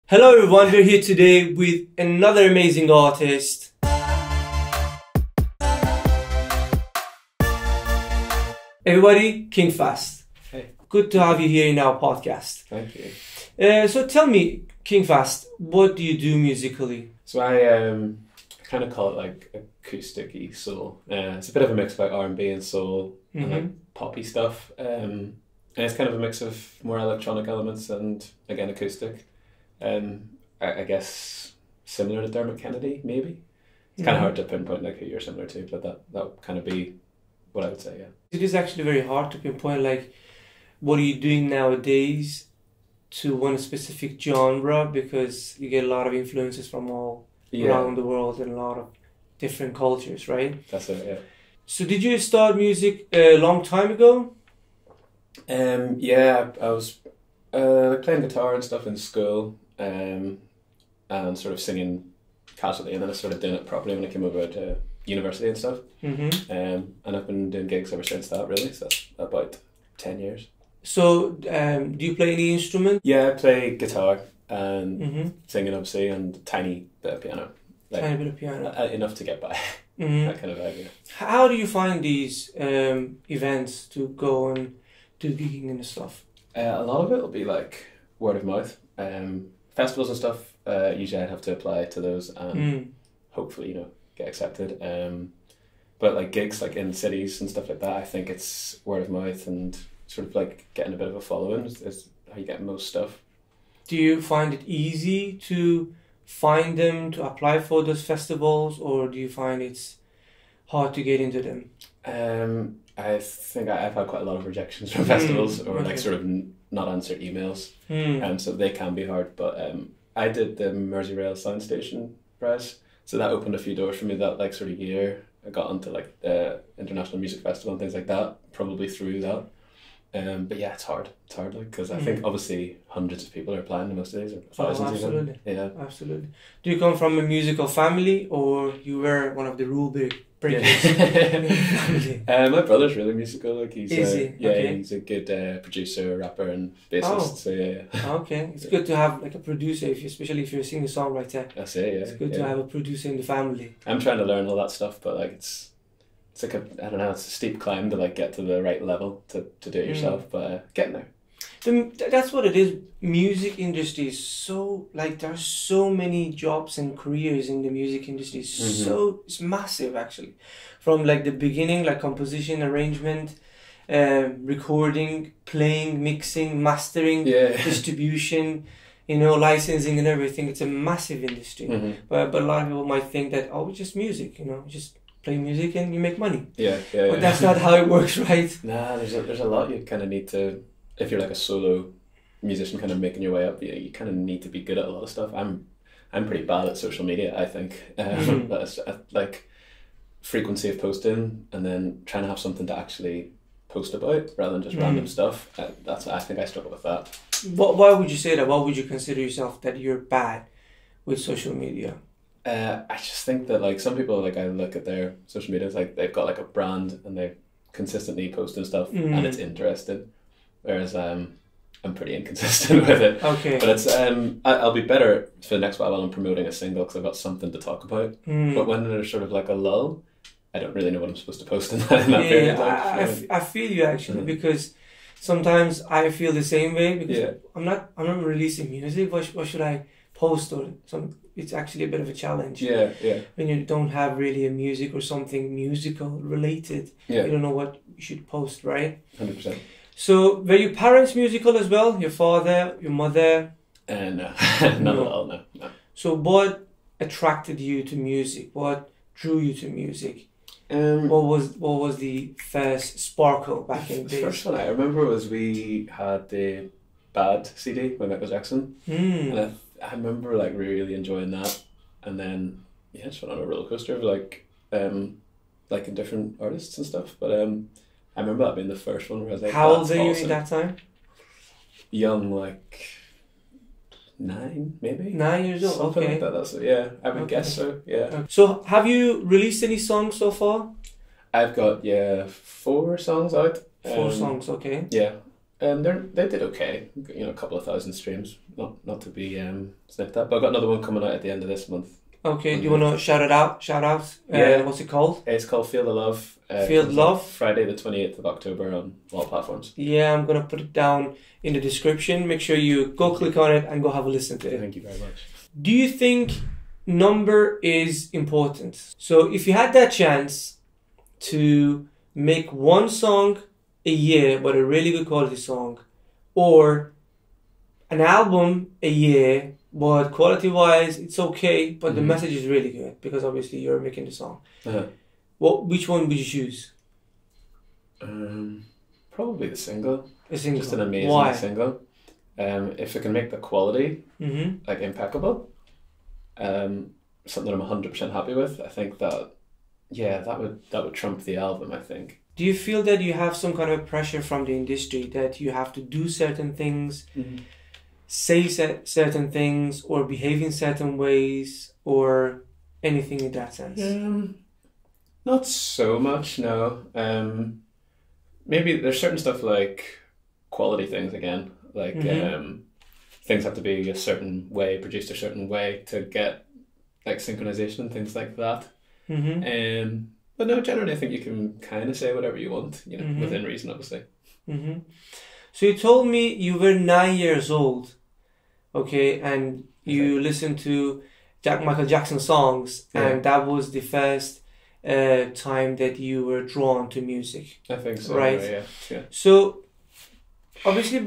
Hello everyone, we're here today with another amazing artist. Everybody, Kingfast. Hey. Good to have you here in our podcast. Thank you. So tell me, Kingfast, what do you do musically? So I kind of call it like acoustic-y soul. It's a bit of a mix of like R&B and soul and like poppy stuff. And it's kind of a mix of more electronic elements and again acoustic. I guess similar to Dermot Kennedy, maybe. It's kind of hard to pinpoint like who you're similar to, but that would kind of be what I would say, yeah. It is actually very hard to pinpoint like what are you doing nowadays to one specific genre, because you get a lot of influences from all around the world and a lot of different cultures, right? That's it, yeah. So did you start music a long time ago? Yeah, I was playing guitar and stuff in school, and sort of singing casually, and then I started doing it properly when I came over to university and stuff. And I've been doing gigs ever since that, really. So that's about 10 years. So do you play any instrument? Yeah, I play guitar and singing, obviously, and tiny bit of piano. Like, Tiny bit of piano. Enough to get by. That kind of idea. How do you find these events to go and do gigging and stuff? A lot of it will be like word of mouth. Festivals and stuff, usually I'd have to apply to those and hopefully, get accepted. But like gigs like in cities and stuff like that, I think it's word of mouth and sort of like getting a bit of a following is how you get most stuff. Do you find it easy to find them, to apply for those festivals, or do you find it's hard to get into them? I think I've had quite a lot of rejections from festivals or like sort of not answered emails. So they can be hard, but I did the Merseyrail Sound Station prize, so that opened a few doors for me that like sort of year. I got onto like the International Music Festival and things like that, probably through that. But yeah, it's hard like, because I think obviously hundreds of people are applying to most of these, or thousands absolutely. even. Yeah, absolutely. Do you come from a musical family, or you were one of the rule breakers in the family? My brother's really musical. Like he's Okay. He's a good producer, rapper, and bassist. So yeah. Okay, it's good to have like a producer, especially if you're a singer songwriter. That's it. Yeah, it's good to have a producer in the family. I'm trying to learn all that stuff, but like it's like I don't know, it's a steep climb to like get to the right level to do it yourself, but getting there. That's what it is. Music industry is so like there are so many jobs and careers in the music industry. So it's massive actually, from like the beginning, like composition, arrangement, recording, playing, mixing, mastering, distribution, licensing and everything. It's a massive industry. But a lot of people might think that it's just music. Just play music and you make money. But that's not how it works, right? Nah, there's a lot you kind of need to. If you're like a solo musician kind of making your way up, you kind of need to be good at a lot of stuff. I'm pretty bad at social media, I think. But it's, like frequency of posting and then trying to have something to actually post about rather than just random stuff. I think I struggle with that. Why would you say that? Why would you consider yourself that you're bad with social media? I just think that like some people, like I look at their social media, it's like they've got like a brand and they consistently posting stuff and it's interesting. Whereas I'm pretty inconsistent with it. Okay. But it's I'll be better for the next while when I'm promoting a single because I've got something to talk about. But when there's sort of like a lull, I don't really know what I'm supposed to post in that period of time. I feel you actually because sometimes I feel the same way because I'm not releasing music. What should I post or some? It's actually a bit of a challenge. Yeah. When you don't have really a music or something musical related, you don't know what you should post, right? 100%. So, were your parents musical as well? Your father, your mother? No, not at all, no. So, what attracted you to music? What drew you to music? What was the first sparkle back in the days? The first one I remember was we had the Bad CD by Michael Jackson. And I remember like really enjoying that. And then, just went on a roller coaster of like in different artists and stuff. But I remember that being the first one where I was like, how old were you at that time? Young, like 9, maybe. 9 years old, something okay. Like that. That's I would guess so, yeah. So, have you released any songs so far? I've got 4 songs out. 4 songs, okay. Yeah. They did okay. You know, a couple of thousand streams. Not to be sniffed at, but I've got another one coming out at the end of this month. Okay, do you want to shout it out? Shout out? Yeah. What's it called? It's called Feel the Love. Feel the Love? Friday the 28th of October on all platforms. Yeah, I'm going to put it down in the description. Make sure you go click on it and go have a listen to it. Thank you very much. Do you think number is important? So if you had that chance to make one song a year, but a really good quality song, or an album a year, but quality-wise, it's okay, but the message is really good, because obviously you're making the song. Which one would you choose? Probably the single. A single. Just an amazing single. If it can make the quality like impeccable, something that I'm 100% happy with, I think that would trump the album, I think. Do you feel that you have some kind of pressure from the industry that you have to do certain things, say certain things, or behave in certain ways, or anything in that sense? Not so much, no. Maybe there's certain stuff like quality things again, like things have to be a certain way, produced a certain way to get like synchronization and things like that. But no, generally I think you can kind of say whatever you want, you know, within reason, obviously. So you told me you were 9 years old, okay, and you listened to Michael Jackson songs, and that was the first time that you were drawn to music. I think so, right? Yeah. So obviously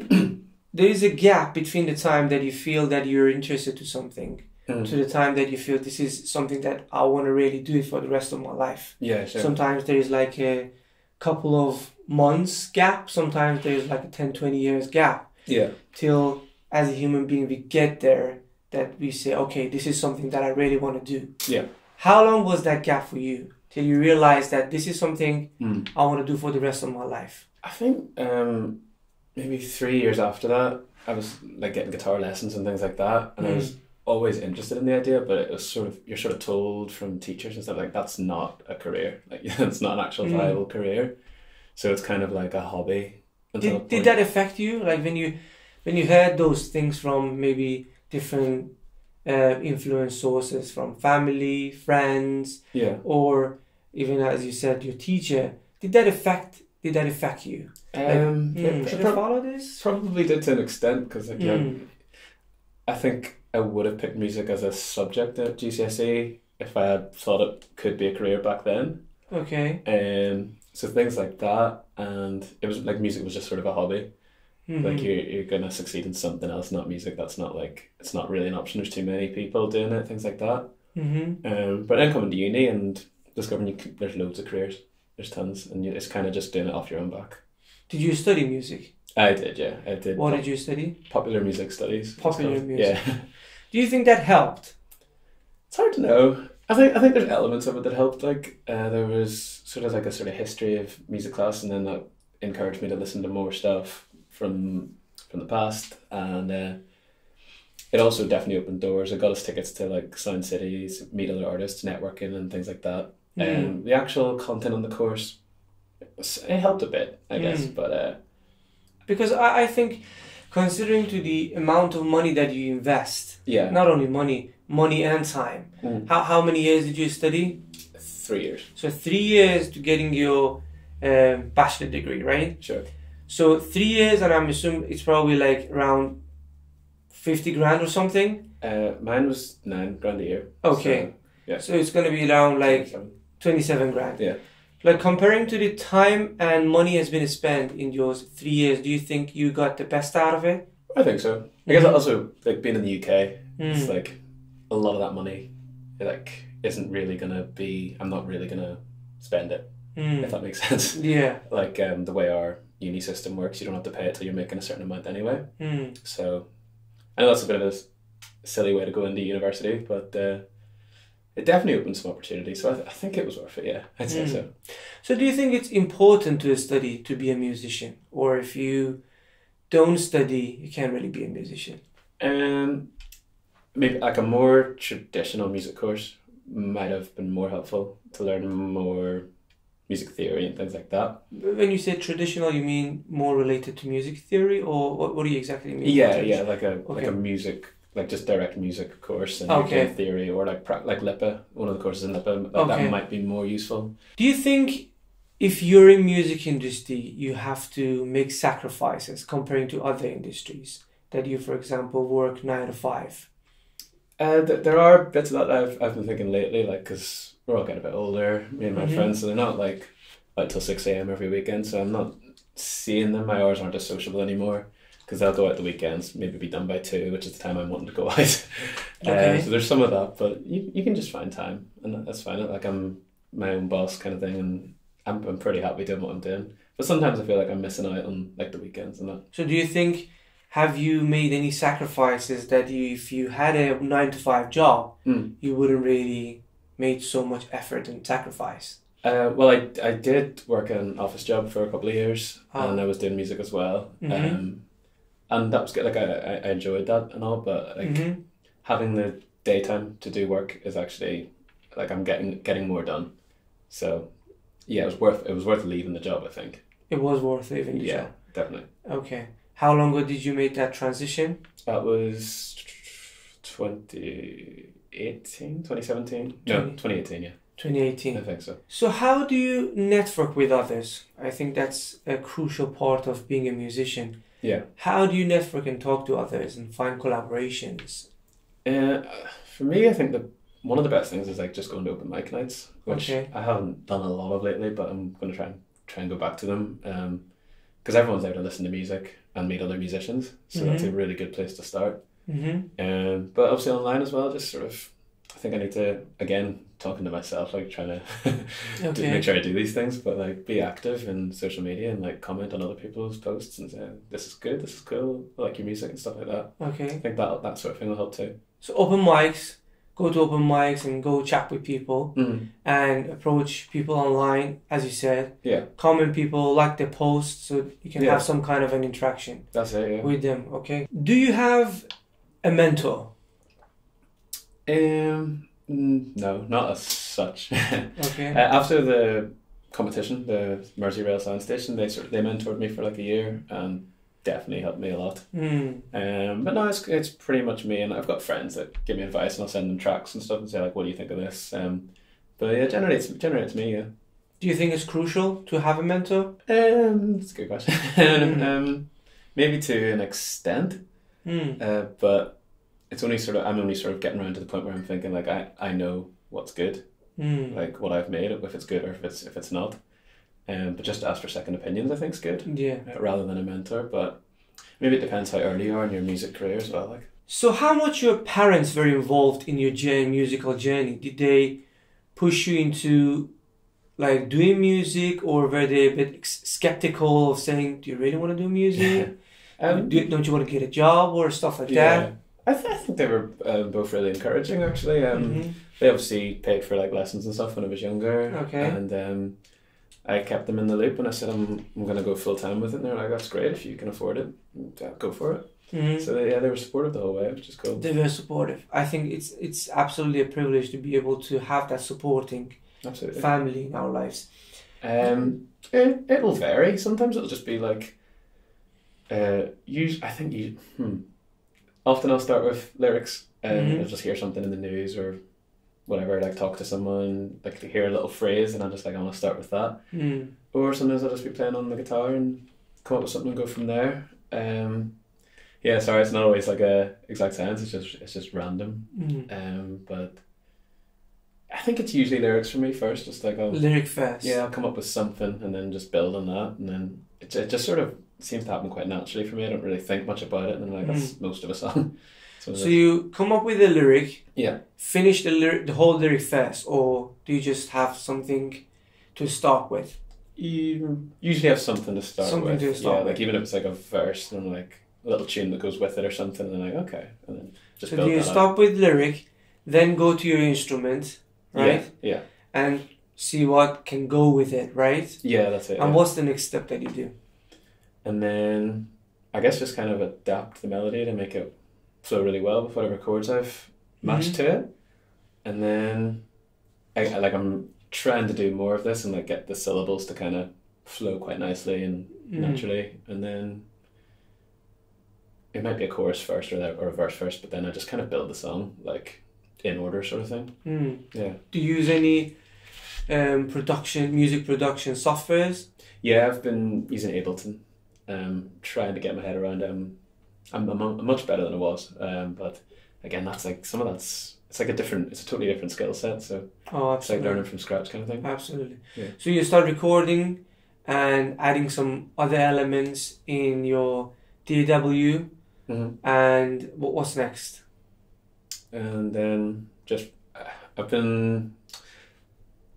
there is a gap between the time that you feel that you're interested to something to the time that you feel this is something that I want to really do it for the rest of my life. Yeah, sure. Sometimes there is like a couple of months gap, sometimes there is like a 10-20 years gap. Yeah. Till as a human being we get there, that we say, okay, this is something that I really want to do. Yeah. How long was that gap for you till you realized that this is something I want to do for the rest of my life? I think maybe 3 years after that, I was like getting guitar lessons and things like that, and I was always interested in the idea, but it was you're sort of told from teachers and stuff like that's not a career, like it's not an actual viable career, so it's kind of like a hobby. Did that affect you, like when you heard those things from maybe different influence sources, from family, friends, or even as you said your teacher? Did that affect you? Should I follow this? Probably did to an extent, because I think I would have picked music as a subject at GCSE if I had thought it could be a career back then. Okay. So things like that, and it was like music was just sort of a hobby. Like you're gonna succeed in something else, not music. That's not like, it's not really an option. There's too many people doing it, things like that. But then coming to uni and discovering there's loads of careers, there's tons, and it's kind of just doing it off your own back. Did you study music? I did, yeah. I did. What did you study? Popular music studies. Popular music. Yeah. Do you think that helped? It's hard to know. I think there's elements of it that helped. Like there was sort of history of music class, and then that encouraged me to listen to more stuff from the past, and it also definitely opened doors. It got us tickets to like Sound Cities, meet other artists, networking and things like that. The actual content on the course, it helped a bit, I guess, but because I think, considering to the amount of money that you invest, not only money and time. How many years did you study? 3 years. So 3 years to getting your bachelor degree, right? Sure. So 3 years, and I'm assuming it's probably like around 50 grand or something. Mine was 9 grand a year. Okay. So it's going to be around like 27 grand. Yeah. Like comparing to the time and money has been spent in those 3 years, do you think you got the best out of it? I think so. I guess also like being in the UK, it's like a lot of that money, like isn't really gonna be. I'm not really gonna spend it. If that makes sense. Yeah. Like the way our uni system works, you don't have to pay it till you're making a certain amount anyway. So I know that's a bit of a silly way to go into university, but it definitely opened some opportunities. So I think it was worth it. Yeah, I'd say so. So do you think it's important to study to be a musician, or if you don't study, you can't really be a musician? Maybe like a more traditional music course might have been more helpful to learn more music theory and things like that. When you say traditional, you mean more related to music theory, or what do you exactly mean? Yeah, like a music, like just direct music course and game theory, or like LIPA, one of the courses in LIPA, that might be more useful. Do you think if you're in music industry, you have to make sacrifices comparing to other industries? That you, for example, work 9 to 5? There are bits of that I've been thinking lately, like, because we're all getting a bit older, me and my friends, so they're not like out till 6 a.m. every weekend, so I'm not seeing them. My hours aren't as sociable anymore, because they'll go out the weekends, maybe be done by 2, which is the time I'm wanting to go out. So there's some of that, but you can just find time, and that's fine. Like, I'm my own boss kind of thing, and I'm pretty happy doing what I'm doing. But sometimes I feel like I'm missing out on like the weekends and that. So do you think, have you made any sacrifices that if you had a 9 to 5 job, you wouldn't really made so much effort and sacrifice? Well, I did work an office job for a couple of years, and I was doing music as well. And that was good. Like, I enjoyed that and all, but like having the daytime to do work is actually, like, I'm getting more done. So yeah, it was worth leaving the job, I think. It was worth leaving the job? Yeah, definitely. Okay. How long ago did you make that transition? That was 2017? No, 2018, yeah. 2018. I think so. So how do you network with others? I think that's a crucial part of being a musician. Yeah. How do you network and talk to others and find collaborations? For me, I think that one of the best things is like just going to open mic nights, which I haven't done a lot of lately, but I'm going to try and go back to them. Because everyone's there to listen to music and meet other musicians, so that's a really good place to start. But obviously online as well, just sort of, I think I need to, again, talking to myself, like trying to make sure I do these things, but like be active in social media and like comment on other people's posts and say, this is good, this is cool, I like your music and stuff like that. I think that sort of thing will help too. So open mics, go to open mics and go chat with people and approach people online, as you said. Yeah. Comment people, like their posts, so you can have some kind of an interaction. That's it, yeah. With them, okay. Do you have a mentor? No, not as such. Okay. After the competition, the Merseyrail Sound Station, they mentored me for like a year and definitely helped me a lot. But no, it's pretty much me, and I've got friends that give me advice, and I'll send them tracks and stuff and say like, what do you think of this? But yeah, generally it's me. Yeah. Do you think it's crucial to have a mentor? That's a good question. Maybe to an extent, but it's only I'm only sort of getting around to the point where I'm thinking like I know what's good, like what I've made, if it's good or if it's not. But just to ask for second opinions, I think is good. Yeah. Rather than a mentor, but maybe it depends how early you are in your music career as well. Like. So how much your parents were involved in your musical journey? Did they push you into like doing music, or were they a bit skeptical of saying, do you really want to do music? Don't you want to get a job or stuff like that? I think they were both really encouraging, actually. They obviously paid for like lessons and stuff when I was younger. Okay. And I kept them in the loop, and I said I'm going to go full time with it, and they're like, that's great, if you can afford it, go for it. So they were supportive the whole way, which is cool. They were supportive. I think it's absolutely a privilege to be able to have that supporting family in our lives. It'll vary. Sometimes it'll just be like, often I'll start with lyrics, and I'll just hear something in the news or whatever, like talk to someone, like to hear a little phrase, and I'm just like, I want to start with that. Or sometimes I'll just be playing on the guitar and come up with something and go from there. Sorry, it's not always like a exact science, it's just random. But I think it's usually lyrics for me first, just like lyric first. Yeah, I'll come up with something and then just build on that, and then it just sort of seems to happen quite naturally for me. I don't really think much about it, and then like that's most of a song. So you come up with a lyric, finish the whole lyric first, or do you just have something to start with? You usually have something to start with. Like even if it's like a verse and like a little tune that goes with it or something, and then like okay, and then just build that. So do you start with lyric, then go to your instrument, right? Yeah. And see what can go with it, right? Yeah, that's it. And what's the next step that you do? And then I guess just kind of adapt the melody to make it flow really well with whatever chords I've matched to it. And then I'm trying to do more of this and like get the syllables to kind of flow quite nicely and naturally, and then it might be a chorus first or a verse first, but then I just kind of build the song like in order, sort of thing. Yeah. Do you use any music production softwares? Yeah, I've been using Ableton, trying to get my head around. I'm much better than I was, but again, that's like it's like it's a totally different skill set. So it's like learning from scratch kind of thing. Absolutely. Yeah. So you start recording and adding some other elements in your DAW, and what's next? And then I've been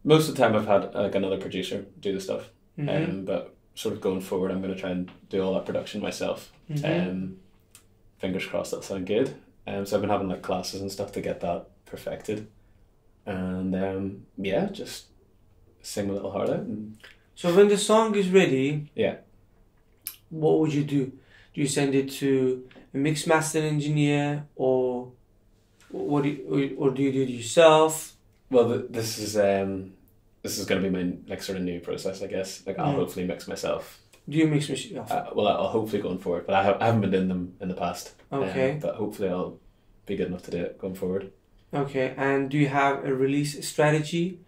most of the time I've had like another producer do the stuff, but sort of going forward, I'm going to try and do all that production myself. Fingers crossed that'll sound good. So I've been having like classes and stuff to get that perfected, and just sing a little heart out. So when the song is ready, yeah, what would you do? Do you send it to a mix master engineer, or do you do it yourself? Well, this is going to be my like sort of new process, I guess. Like I'll hopefully mix myself. Do you mix yourself? Well, I'll hopefully going forward, but I haven't been doing them in the past. Okay. But hopefully I'll be good enough to do it going forward. Okay, and do you have a release strategy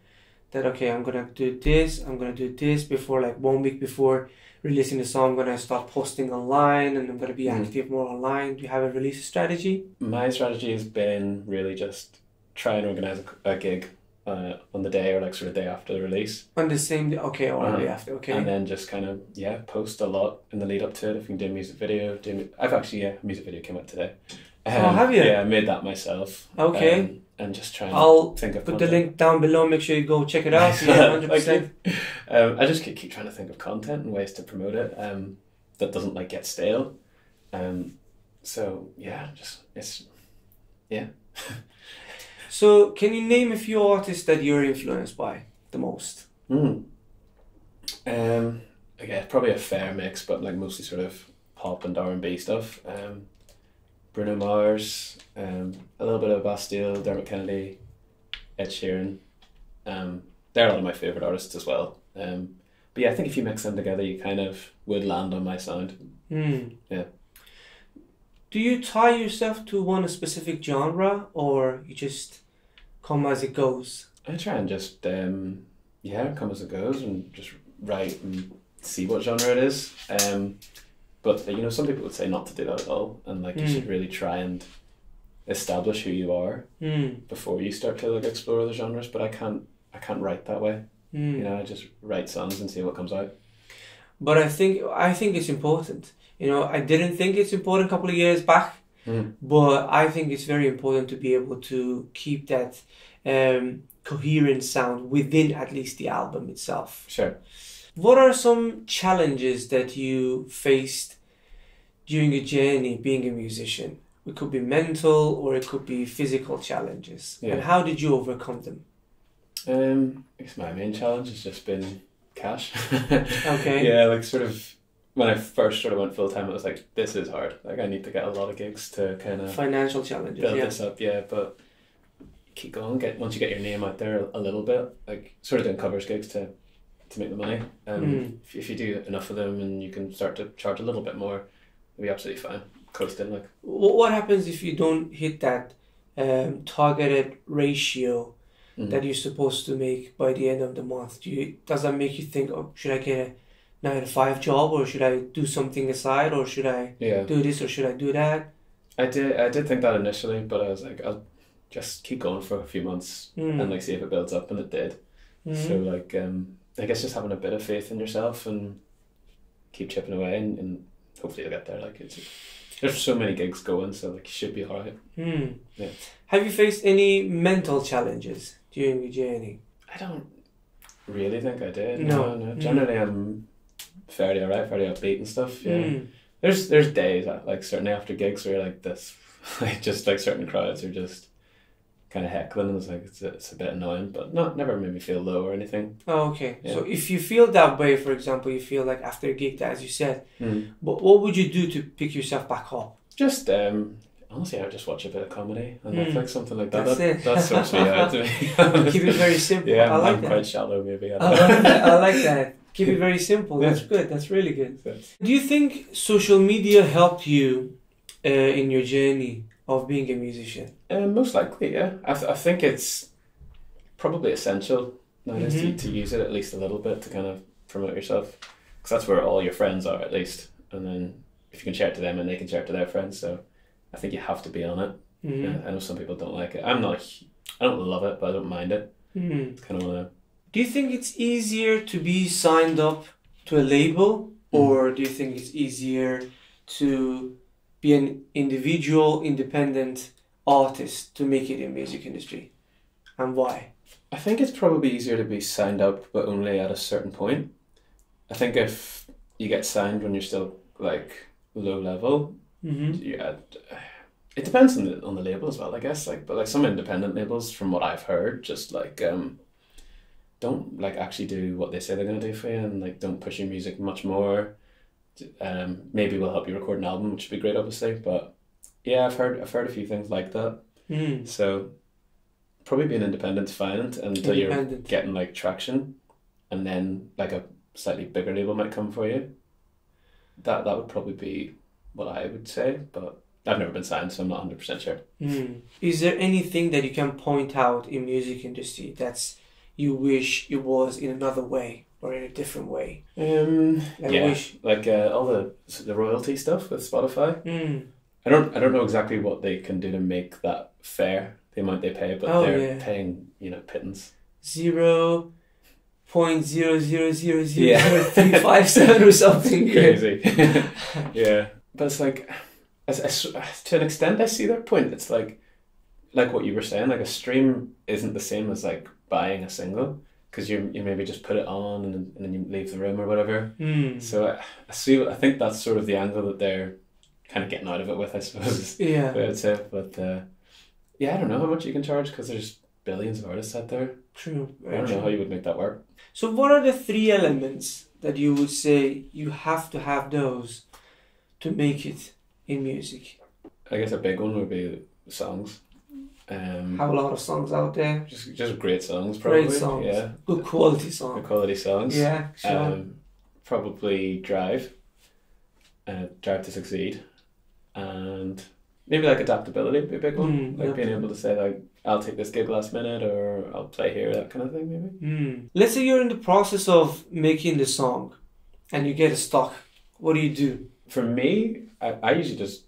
that, okay, I'm going to do this before, like 1 week before releasing the song, I'm going to start posting online and I'm going to be active more online? Do you have a release strategy? My strategy has been really just try and organise a gig on the day or like sort of day after the release. On the same day, okay, or the day after, okay. And then just kind of, post a lot in the lead up to it. If you can do a music video, I've actually, a music video came out today. Have you? Yeah, I made that myself. Okay. And just try and think of put content. the link down below, make sure you go check it out. Yeah, 100%. I just keep trying to think of content and ways to promote it that doesn't like get stale. So yeah, So can you name a few artists that you're influenced by the most? Okay, probably a fair mix, but like mostly sort of pop and R&B stuff. Bruno Mars, a little bit of Bastille, Dermot Kennedy, Ed Sheeran. They're a lot of my favourite artists as well. But yeah, I think if you mix them together, you kind of would land on my sound. Yeah. Do you tie yourself to one specific genre, or you just come as it goes? I try and just come as it goes and just write and see what genre it is. But some people would say not to do that at all, and like you should really try and establish who you are before you start to like explore the genres. But I can't write that way. I just write songs and see what comes out. But I think it's important. I didn't think it's important a couple of years back, but I think it's very important to be able to keep that coherent sound within at least the album itself. Sure. What are some challenges that you faced during your journey being a musician? It could be mental or it could be physical challenges. Yeah. And how did you overcome them? I guess my main challenge has just been cash. Okay. Yeah, like sort of when I first sort of went full time, it was like, this is hard. Like I need to get a lot of gigs to kind of financial challenges. Build this up, yeah. But keep going. Once you get your name out there a little bit, like sort of doing covers gigs to make the money. If you do enough of them and you can start to charge a little bit more, it'll be absolutely fine. Coasting like. What happens if you don't hit that targeted ratio that you're supposed to make by the end of the month? Does that make you think, oh, should I get a 9-to-5 job, or should I do something aside, or should I do this, or should I do that? I did think that initially, but I was like, I'll just keep going for a few months and like see if it builds up, and it did. So like I guess just having a bit of faith in yourself and keep chipping away, and hopefully you'll get there. Like there's so many gigs going, so like you should be alright. Yeah. Have you faced any mental challenges during your journey? I don't really think I did. No. Generally, I'm fairly alright, fairly upbeat and stuff. Yeah. There's days like certainly after gigs where like this, like just like certain crowds are just kind of heckling, and it's like it's a bit annoying, but never made me feel low or anything. Oh, okay. Yeah. So if you feel that way, for example, you feel like after a gig, as you said, but what would you do to pick yourself back up? Just Honestly, I would just watch a bit of comedy on Netflix, something like that. That's it. That sorts me out, to be honest. Keep it very simple. Yeah, I like I'm that. quite shallow, maybe. I like that. I like that. Keep it very simple. That's Yeah. good. That's really good. Yes. Do you think social media helped you in your journey of being a musician? Most likely, yeah. I think it's probably essential nowadays to use it at least a little bit to kind of promote yourself. Because that's where all your friends are, at least. And then if you can share it to them and they can share it to their friends. So I think you have to be on it. Yeah, I know some people don't like it. I don't love it, but I don't mind it. It's kind of one of them. Do you think it's easier to be signed up to a label, or do you think it's easier to be an individual, independent artist to make it in music industry, and why? I think it's probably easier to be signed up, but only at a certain point. I think if you get signed when you're still like low level, yeah, it depends on the label as well, I guess. But like some independent labels, from what I've heard, just like don't like actually do what they say they're gonna do for you, and like don't push your music much more. Maybe will help you record an album, which would be great, obviously. But yeah, I've heard a few things like that. So probably being independent's fine until you're getting like traction, and then like a slightly bigger label might come for you. That would probably be what I would say, but I've never been signed, so I'm not 100% sure. Is there anything that you can point out in music industry that's you wish it was in another way or in a different way? All the royalty stuff with Spotify. I don't know exactly what they can do to make that fair, the amount they pay, but they're paying pittance. 0.0000357 or something crazy. Yeah, but it's like, to an extent, I see their point. It's like what you were saying, like a stream isn't the same as like buying a single, because you maybe just put it on and then you leave the room or whatever. So I think that's sort of the angle that they're kind of getting out of it with, I suppose. Yeah, I would say, but I don't know how much you can charge, because there's billions of artists out there. True. I don't know how you would make that work. So what are the 3 elements that you would say you have to have those to make it in music? I guess a big one would be songs. Have a lot of songs out there. Just great songs, probably. Great songs. Yeah. Good quality songs. Good quality songs. Yeah, sure. Probably Drive to Succeed, and maybe like adaptability would be a big one. Being able to say like, I'll take this gig last minute, or I'll play here, that kind of thing, maybe. Let's say you're in the process of making the song and you get a stock. What do you do? For me, I usually just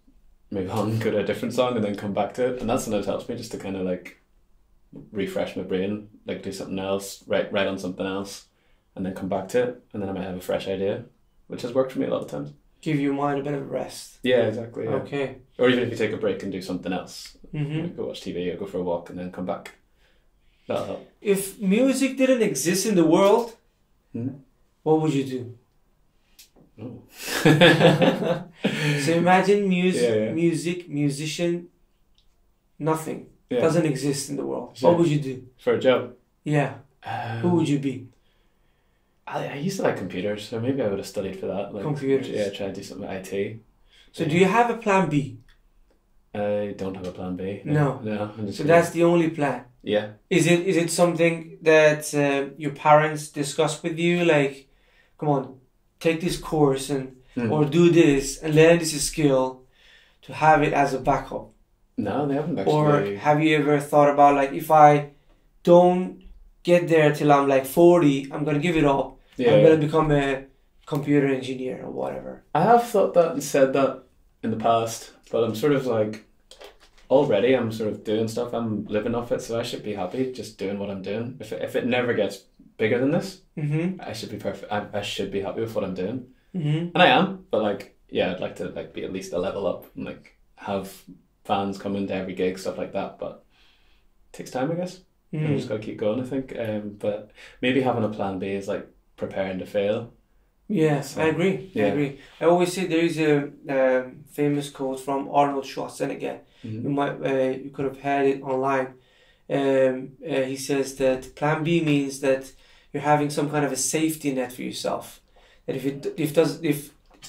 move on, go to a different song, and then come back to it. And that sometimes helps me just to kind of like refresh my brain, like do something else, write on something else, and then come back to it. And then I might have a fresh idea, which has worked for me a lot of times. Give your mind a bit of a rest. Yeah, exactly. Yeah. Okay. Or even if you take a break and do something else, like go watch TV or go for a walk and then come back. That'll help. If music didn't exist in the world, what would you do? Oh. So imagine music, musician, nothing. Doesn't exist in the world. Sure. What would you do? For a job? Yeah. Who would you be? I used to like computers, so maybe I would have studied for that. Like, computers. Yeah, try and do something with IT. So do you have a plan B? I don't have a plan B. No. So that's the only plan? Yeah. Is it something that your parents discussed with you? Like, come on, take this course or do this and learn this skill to have it as a backup? No, they haven't actually. Or have you ever thought about, like, if I don't get there till I'm like 40, I'm going to give it up. I'm going to become a computer engineer or whatever. I have thought that and said that in the past, but I'm sort of like, already I'm sort of doing stuff, I'm living off it, so I should be happy just doing what I'm doing. If it never gets bigger than this, I should be perfect. I should be happy with what I'm doing. And I am, but like, yeah, I'd like to like be at least a level up and like have fans come into every gig, stuff like that, but it takes time, I guess. You just got to keep going, I think. But maybe having a plan B is like preparing to fail. Yeah, so, I agree. I agree. I always say there is a famous quote from Arnold Schwarzenegger. You could have heard it online. He says that plan B means that you're having some kind of a safety net for yourself. That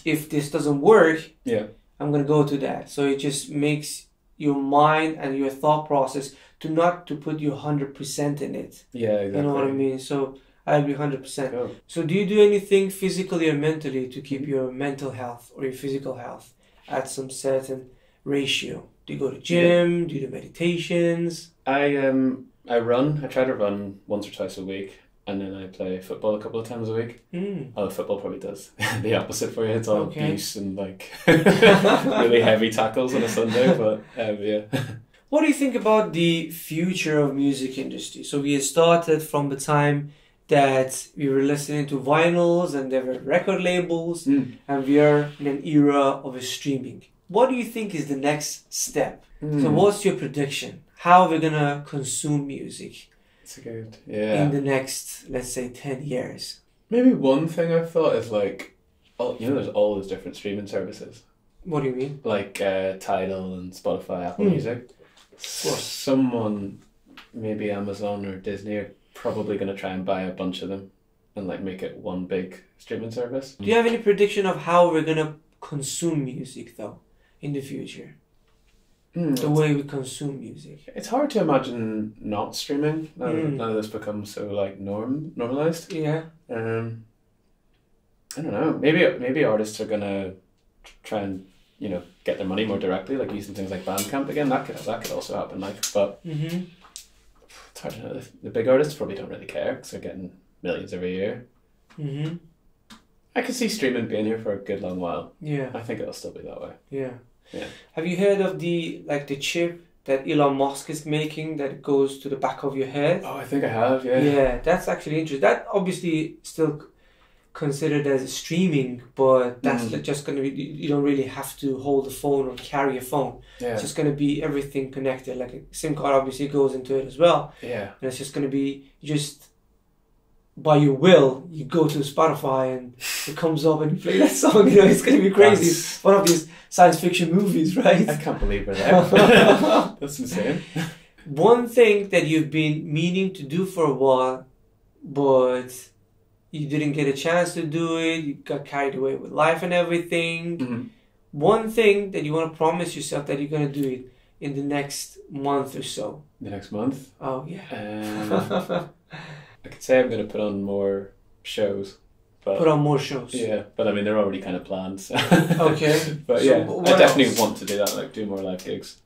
if this doesn't work, I'm gonna go to that. So it just makes your mind and your thought process to not to put your 100% in it. Yeah, exactly. You know what I mean? So I agree 100%. Cool. So do you do anything physically or mentally to keep your mental health or your physical health at some certain ratio? Do you go to gym? Yeah. Do you do meditations? I run. I try to run once or twice a week, and then I play football a couple of times a week. Although football probably does the opposite for you. It's all abuse and like really heavy tackles on a Sunday. But yeah. What do you think about the future of music industry? So we started from the time that we were listening to vinyls and there were record labels, and we are in an era of streaming. What do you think is the next step? So what's your prediction? How are we going to consume music in the next, let's say, 10 years? Maybe one thing I've thought is like, there's all those different streaming services. What do you mean? Like Tidal and Spotify, Apple Music. Someone, maybe Amazon or Disney, are probably going to try and buy a bunch of them and like make it one big streaming service. Do you have any prediction of how we're going to consume music though in the future? The way we consume music. It's hard to imagine not streaming now that this becomes so like normalized. Yeah. I don't know. Maybe artists are gonna try and get their money more directly, like using things like Bandcamp again. That could also happen. But it's hard to know. The big artists probably don't really care because they're getting millions every year. I could see streaming being here for a good long while. Yeah. I think it'll still be that way. Yeah. Yeah. Have you heard of the chip that Elon Musk is making that goes to the back of your head? Oh, I think I have, yeah. Yeah, that's actually interesting. That obviously still considered as streaming, but that's just going to be, you don't really have to hold a phone or carry a phone. Yeah. It's just going to be everything connected. Like a SIM card obviously goes into it as well. Yeah. And it's just going to be just by your will, you go to Spotify and it comes up and you play that song. It's going to be crazy. It's one of these science fiction movies, right? I can't believe we're there. That's insane. One thing that you've been meaning to do for a while, but you didn't get a chance to do it, you got carried away with life and everything. One thing that you want to promise yourself that you're going to do it in the next month or so. The next month? Oh, yeah. I could say I'm going to put on more shows. But, put on more shows? Yeah, but I mean, they're already kind of planned. So. Okay. But so yeah, I definitely want to do that, like do more live gigs.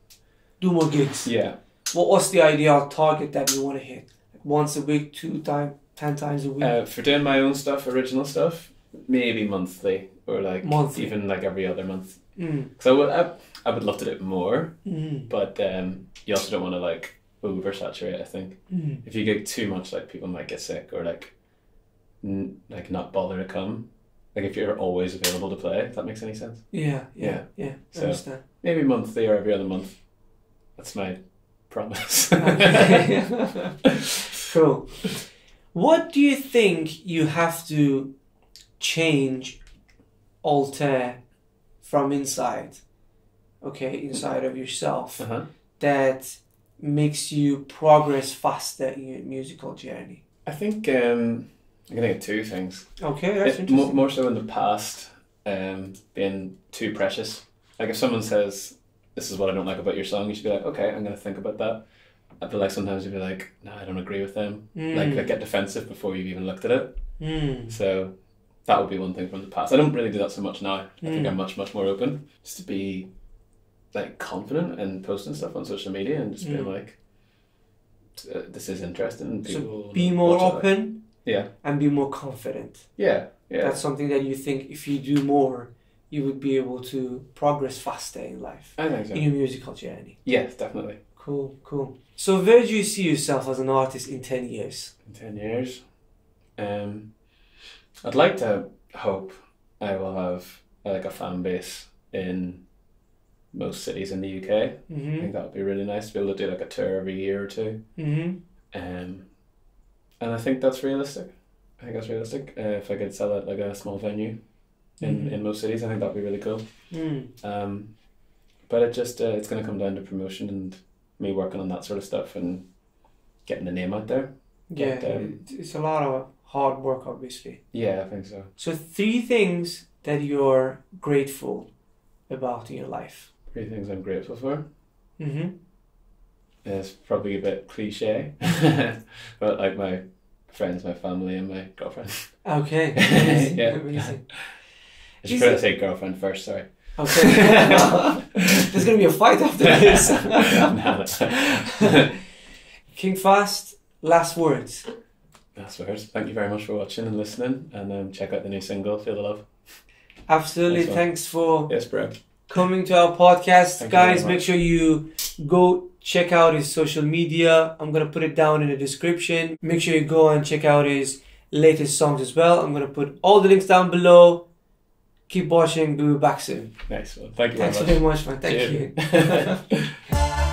Do more gigs? Yeah. What's the ideal target that you want to hit? Like once a week, 10 times a week? For doing my own stuff, original stuff, maybe monthly or like monthly. Even like every other month. Because I would love to do it more, but you also don't want to like oversaturate. I think if you get too much, like people might get sick or like not bother to come. Like if you're always available to play, if that makes any sense. Yeah. So I understand. Maybe monthly or every other month. That's my promise. Cool. What do you think you have to change, alter from inside? Okay, inside of yourself that makes you progress faster in your musical journey? I think I'm going to get two things. Okay, that's interesting. More so in the past, being too precious. Like if someone says, this is what I don't like about your song, you should be like, okay, I'm going to think about that. I feel like sometimes you'd be like, no, I don't agree with them. Like get defensive before you've even looked at it. So that would be one thing from the past. I don't really do that so much now. I think I'm much more open. Just to be like confident and posting stuff on social media and just being like, this is interesting. And people so be more open. Yeah. And be more confident. Yeah. That's something that you think if you do more, you would be able to progress faster in life. I think so. In your musical journey. Yes, definitely. Cool. So where do you see yourself as an artist in 10 years? In 10 years? I'd like to hope I will have like a fan base in most cities in the UK. I think that would be really nice to be able to do like a tour every year or two. And I think that's realistic. If I could sell it like a small venue in most cities, I think that'd be really cool. But it just it's going to come down to promotion and me working on that sort of stuff and getting the name out there. Yeah, but, it's a lot of hard work, obviously. Yeah, I think so. So 3 things that you're grateful about in your life. 3 things I'm grateful for. Mm-hmm. It's probably a bit cliche, but like my friends, my family, and my girlfriend. Okay. Amazing. Yeah. Amazing. I should probably say girlfriend first, sorry. Okay. There's going to be a fight after this. Kingfast, last words. Last words. Thank you very much for watching and listening, and check out the new single, Feel the Love. Absolutely. Thanks for yes, bro. Coming to our podcast. Thank guys, make sure you go check out his social media. I'm going to put it down in the description. Make sure you go and check out his latest songs as well. I'm going to put all the links down below. Keep watching. We'll be back soon. Nice one. Thank you Thanks very much. Thanks very much, man. Thank you.